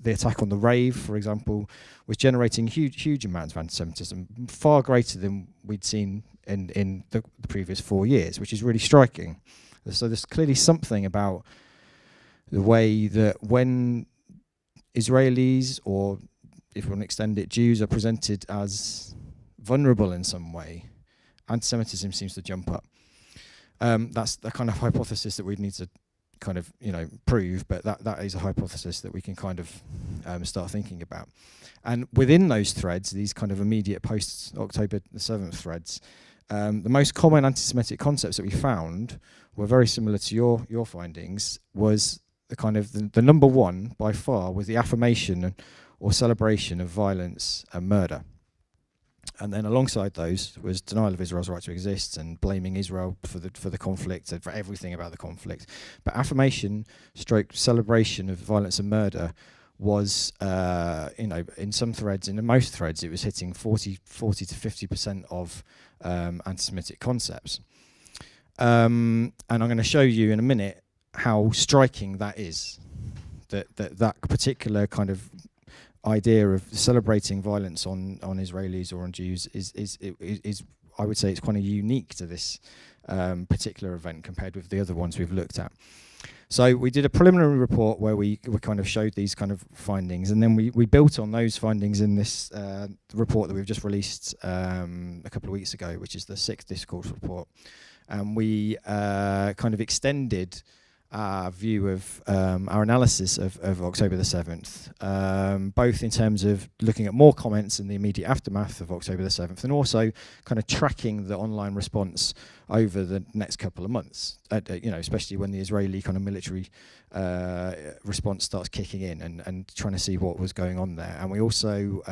attack on the rave, for example, was generating huge amounts of anti-Semitism, far greater than we'd seen in the previous 4 years, which is really striking. So there's clearly something about the way that when Israelis, or if we want to extend it, Jews, are presented as vulnerable in some way, anti-Semitism seems to jump up. That's the kind of hypothesis that we'd need to kind of prove, but that is a hypothesis that we can kind of start thinking about. And within those threads, these kind of immediate post October the 7th threads, the most common anti-Semitic concepts that we found were very similar to your findings. Was the kind of the number one by far was the affirmation or celebration of violence and murder. And then alongside those was denial of Israel's right to exist and blaming Israel for the conflict and for everything about the conflict. But affirmation / celebration of violence and murder was, in some threads, in most threads, it was hitting 40 to 50% of anti-Semitic concepts. And I'm going to show you in a minute how striking that is. That particular kind of idea of celebrating violence on Israelis or on Jews is I would say it's kind of unique to this particular event compared with the other ones we've looked at. So we did a preliminary report where we kind of showed these kind of findings, and then we built on those findings in this report that we've just released a couple of weeks ago, which is the 6th discourse report. And we kind of extended our view of our analysis of October the 7th, both in terms of looking at more comments in the immediate aftermath of October the 7th, and also kind of tracking the online response over the next couple of months, especially when the Israeli kind of military response starts kicking in, and trying to see what was going on there. And we also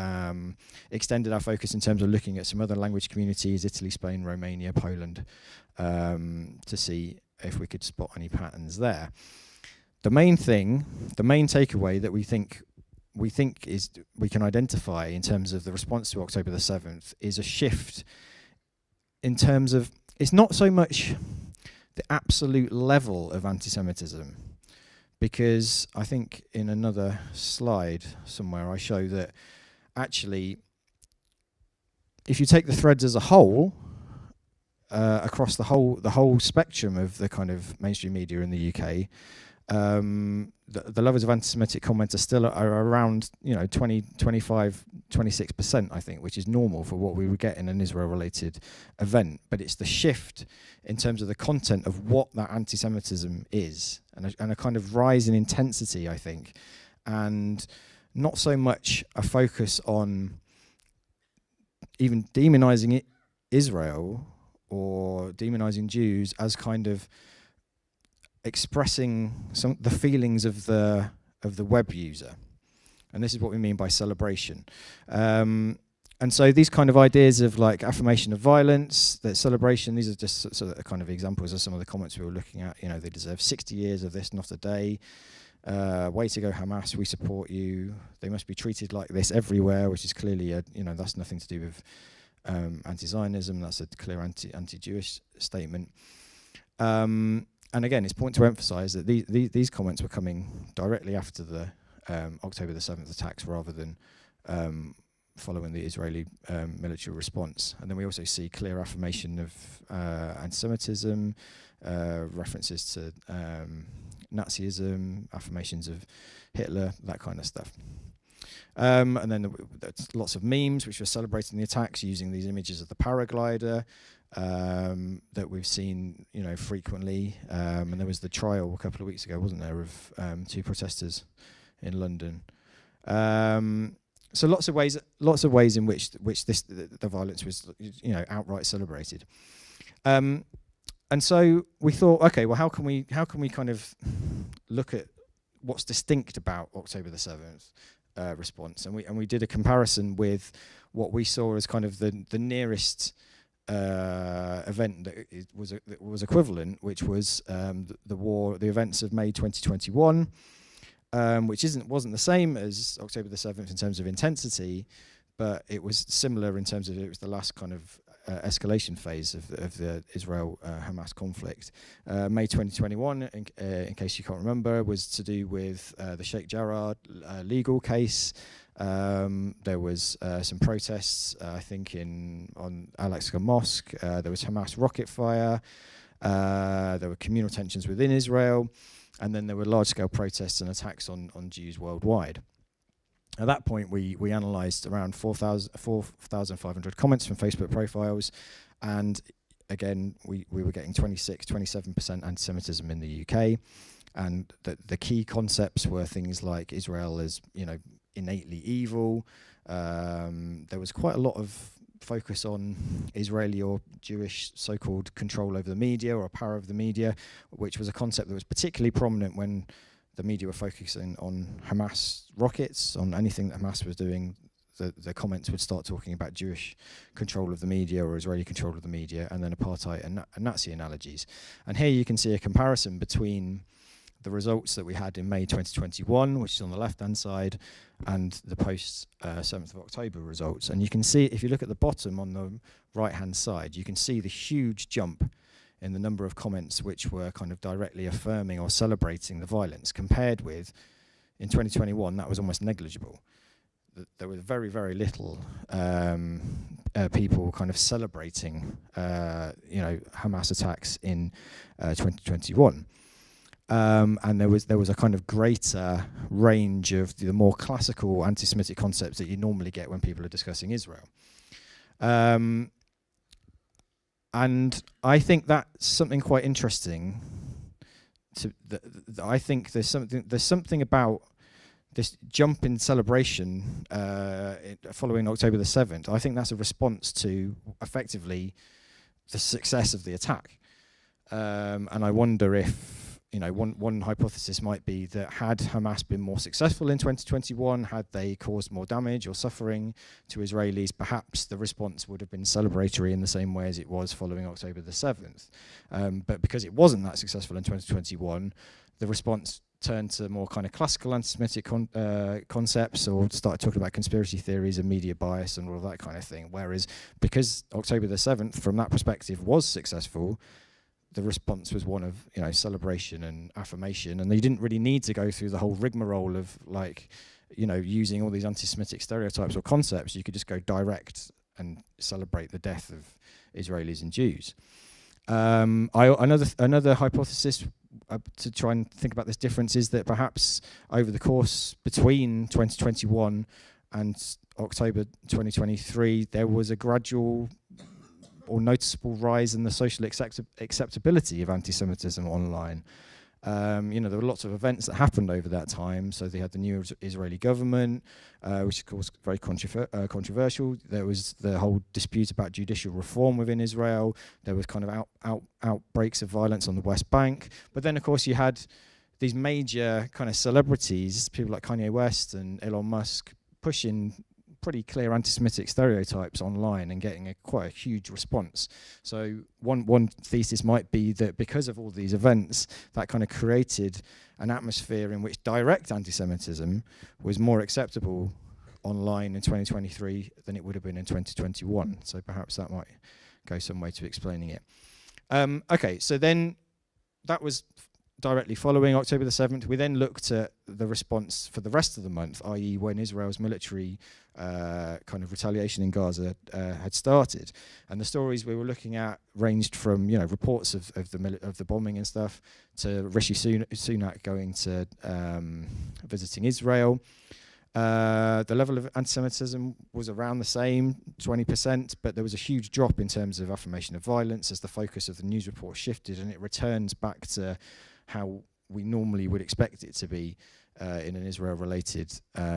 extended our focus in terms of looking at some other language communities, Italy, Spain, Romania, Poland, to see if we could spot any patterns there. The main takeaway that we think is we can identify in terms of the response to October the 7th is a shift in terms of, it's not so much the absolute level of anti-Semitism, because I think in another slide somewhere I show that actually if you take the threads as a whole, across the whole spectrum of the kind of mainstream media in the UK, the levels of anti-Semitic comments are still around 20, 25, 26%, I think, which is normal for what we would get in an Israel-related event. But it's the shift in terms of the content of what that anti-Semitism is, and a kind of rise in intensity, I think, and not so much a focus on even demonizing Israel or demonizing Jews as kind of expressing the feelings of the web user. And this is what we mean by celebration. And so these kind of ideas of like affirmation of violence, that celebration, these are just sort of kind of examples of some of the comments we were looking at. They deserve 60 years of this, not a day. Way to go, Hamas, we support you. They must be treated like this everywhere, which is clearly, that's nothing to do with anti-Zionism. That's a clear anti-Jewish statement. And again, it's important to emphasize that these comments were coming directly after the October the 7th attacks, rather than following the Israeli military response. And then we also see clear affirmation of anti-Semitism, references to Nazism, affirmations of Hitler, that kind of stuff. And then there's lots of memes which were celebrating the attacks using these images of the paraglider that we've seen, frequently. And there was the trial a couple of weeks ago, wasn't there, of 2 protesters in London. So lots of ways in which the violence was, outright celebrated. And so we thought, okay, well, how can we kind of look at what's distinct about October the 7th response? And we did a comparison with what we saw as kind of the nearest event that was equivalent, which was the events of May 2021. Which wasn't the same as October the 7th in terms of intensity, but it was similar in terms of it was the last kind of escalation phase of the Israel-Hamas conflict. May 2021, in case you can't remember, was to do with the Sheikh Jarrah legal case. There was some protests, I think, on Al-Aqsa Mosque. There was Hamas rocket fire. There were communal tensions within Israel. And then there were large-scale protests and attacks on Jews worldwide. At that point, we analysed around 4,500 comments from Facebook profiles, and again, we were getting 27% anti-Semitism in the UK, and the key concepts were things like Israel as innately evil. There was quite a lot of focus on Israeli or Jewish so-called control over the media or power of the media, which was a concept that was particularly prominent when the media were focusing on Hamas rockets, on anything that Hamas was doing. The comments would start talking about Jewish control of the media or Israeli control of the media, and then apartheid and Nazi analogies. And here you can see a comparison between the results that we had in May 2021, which is on the left-hand side, and the post-7th of October results. And you can see, if you look at the bottom on the right-hand side, you can see the huge jump in the number of comments which were kind of directly affirming or celebrating the violence, compared with, in 2021, that was almost negligible. There was very, very little people kind of celebrating, Hamas attacks in 2021. And there was a kind of greater range of the more classical anti-Semitic concepts that you normally get when people are discussing Israel. And I think that's something quite interesting. I think there's something about this jump in celebration following October the 7th. I think that's a response to effectively the success of the attack. And I wonder if, one hypothesis might be that had Hamas been more successful in 2021, had they caused more damage or suffering to Israelis, perhaps the response would have been celebratory in the same way as it was following October the 7th. But because it wasn't that successful in 2021, the response turned to more kind of classical anti-Semitic concepts, or started talking about conspiracy theories and media bias and all of that kind of thing. Whereas because October the 7th, from that perspective, was successful, the response was one of celebration and affirmation, and they didn't really need to go through the whole rigmarole of using all these anti-Semitic stereotypes or concepts. You could just go direct and celebrate the death of Israelis and Jews. Another hypothesis to try and think about this difference is that perhaps over the course between 2021 and October 2023, there was a gradual or noticeable rise in the social acceptability of anti-Semitism online. There were lots of events that happened over that time. So they had the new Israeli government, which of course very controversial. There was the whole dispute about judicial reform within Israel. There was kind of outbreaks of violence on the West Bank. But then of course you had these major kind of celebrities, people like Kanye West and Elon Musk, pushing pretty clear anti-Semitic stereotypes online and getting quite a huge response. So one thesis might be that because of all these events, that kind of created an atmosphere in which direct anti-Semitism was more acceptable online in 2023 than it would have been in 2021. So perhaps that might go some way to explaining it. Okay, so then that was directly following October the 7th, we then looked at the response for the rest of the month, i.e. when Israel's military kind of retaliation in Gaza had started. And the stories we were looking at ranged from, reports of the bombing and stuff, to Rishi Sunak going to visiting Israel. The level of anti-Semitism was around the same, 20%, but there was a huge drop in terms of affirmation of violence as the focus of the news report shifted, and it returns back to how we normally would expect it to be in an Israel-related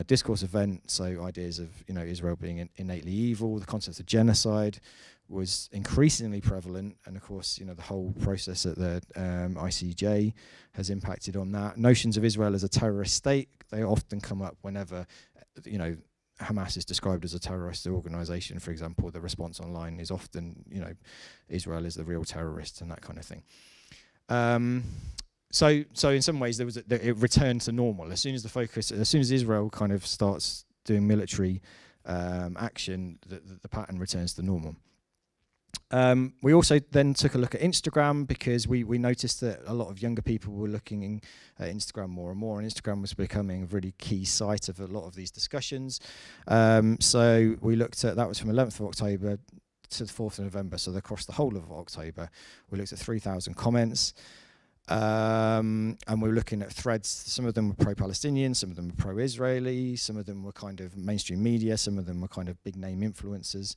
discourse event. So ideas of Israel being innately evil, the concept of genocide was increasingly prevalent, and of course the whole process at the ICJ has impacted on that. Notions of Israel as a terrorist state, they often come up whenever Hamas is described as a terrorist organization, for example. The response online is often Israel is the real terrorist and that kind of thing. So in some ways it returned to normal as soon as Israel kind of starts doing military action, the pattern returns to normal. We also then took a look at Instagram, because we noticed that a lot of younger people were looking at Instagram more and more, and Instagram was becoming a really key site of a lot of these discussions. So we looked at, that was from 11th of October to the 4th of November, so across the whole of October. We looked at 3,000 comments. And we were looking at threads. Some of them were pro-Palestinian, some of them were pro-Israeli, some of them were kind of mainstream media, some of them were kind of big name influencers.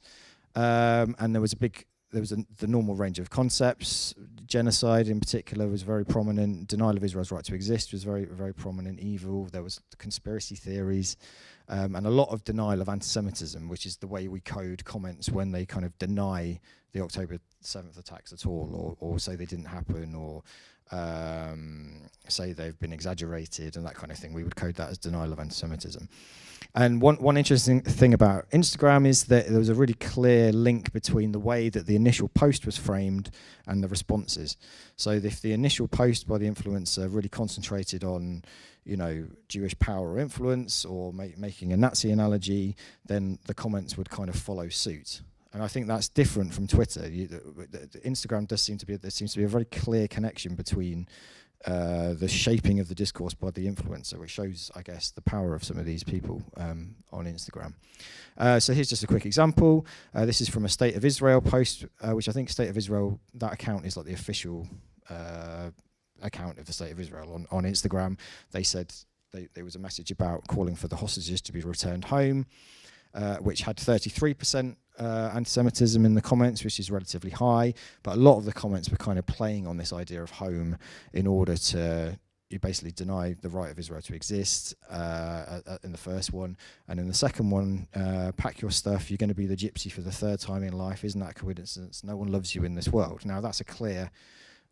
And there was the normal range of concepts. Genocide in particular was very prominent. Denial of Israel's right to exist was very, very prominent. Evil. There was conspiracy theories, and a lot of denial of anti-Semitism, which is the way we code comments when they kind of deny the October 7th attacks at all, or say they didn't happen, or say they've been exaggerated and that kind of thing. We would code that as denial of anti-Semitism. And one interesting thing about Instagram is that there was a really clear link between the way that the initial post was framed and the responses. So if the initial post by the influencer really concentrated on, Jewish power or influence, or making a Nazi analogy, then the comments would kind of follow suit. And I think that's different from Twitter. Instagram there seems to be a very clear connection between the shaping of the discourse by the influencer, which shows, I guess, the power of some of these people on Instagram. So here's just a quick example. This is from a State of Israel post, which I think State of Israel, that account is like the official account of the State of Israel on Instagram. They said there was a message about calling for the hostages to be returned home, which had 33% anti-Semitism in the comments, which is relatively high, but a lot of the comments were kind of playing on this idea of home in order to basically deny the right of Israel to exist in the first one. And in the second one, pack your stuff, you're going to be the gypsy for the third time in life. Isn't that a coincidence? No one loves you in this world. Now, that's a clear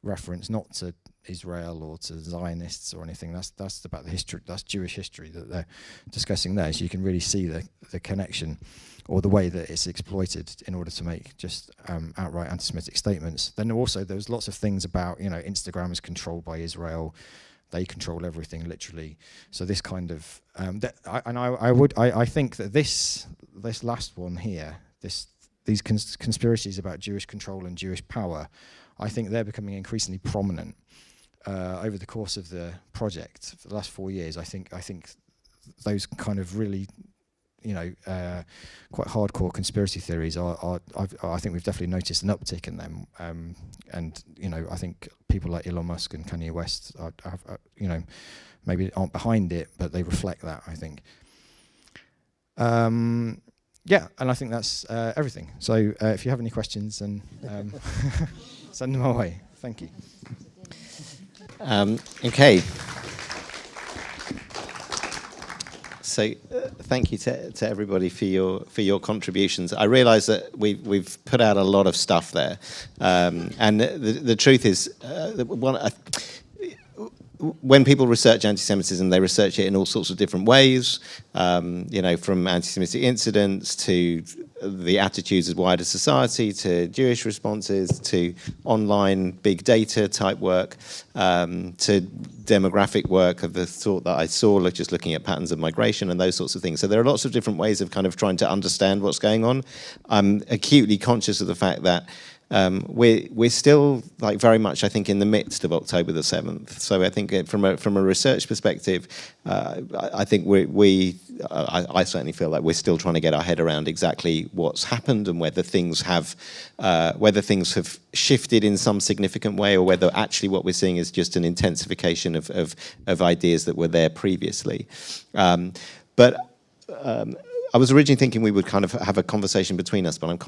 reference not to Israel or to Zionists or anything. That's about the history. That's Jewish history that they're discussing there. So you can really see the connection, or the way that it's exploited in order to make just outright anti-Semitic statements. Then also there was lots of things about Instagram is controlled by Israel. They control everything, literally. So this kind of I think that this last one here, these conspiracies about Jewish control and Jewish power, I think they're becoming increasingly prominent over the course of the project for the last 4 years. I think those kind of really, quite hardcore conspiracy theories I think we've definitely noticed an uptick in them. And I think people like Elon Musk and Kanye West maybe aren't behind it, but they reflect that, I think. Yeah, and I think that's everything. So if you have any questions, then send them my way. Thank you. Okay. So thank you to everybody for your contributions. I realise that we've put out a lot of stuff there, and the truth is, when people research anti-Semitism, they research it in all sorts of different ways, from anti-Semitic incidents to the attitudes of wider society, to Jewish responses, to online big data type work, to demographic work of the sort that I saw, just looking at patterns of migration and those sorts of things. So there are lots of different ways of kind of trying to understand what's going on. I'm acutely conscious of the fact that we're still like very much, I think, in the midst of October the 7th. So I think from a research perspective, I think I certainly feel like we're still trying to get our head around exactly what's happened and whether things have shifted in some significant way, or whether actually what we're seeing is just an intensification of ideas that were there previously. But I was originally thinking we would kind of have a conversation between us, but I'm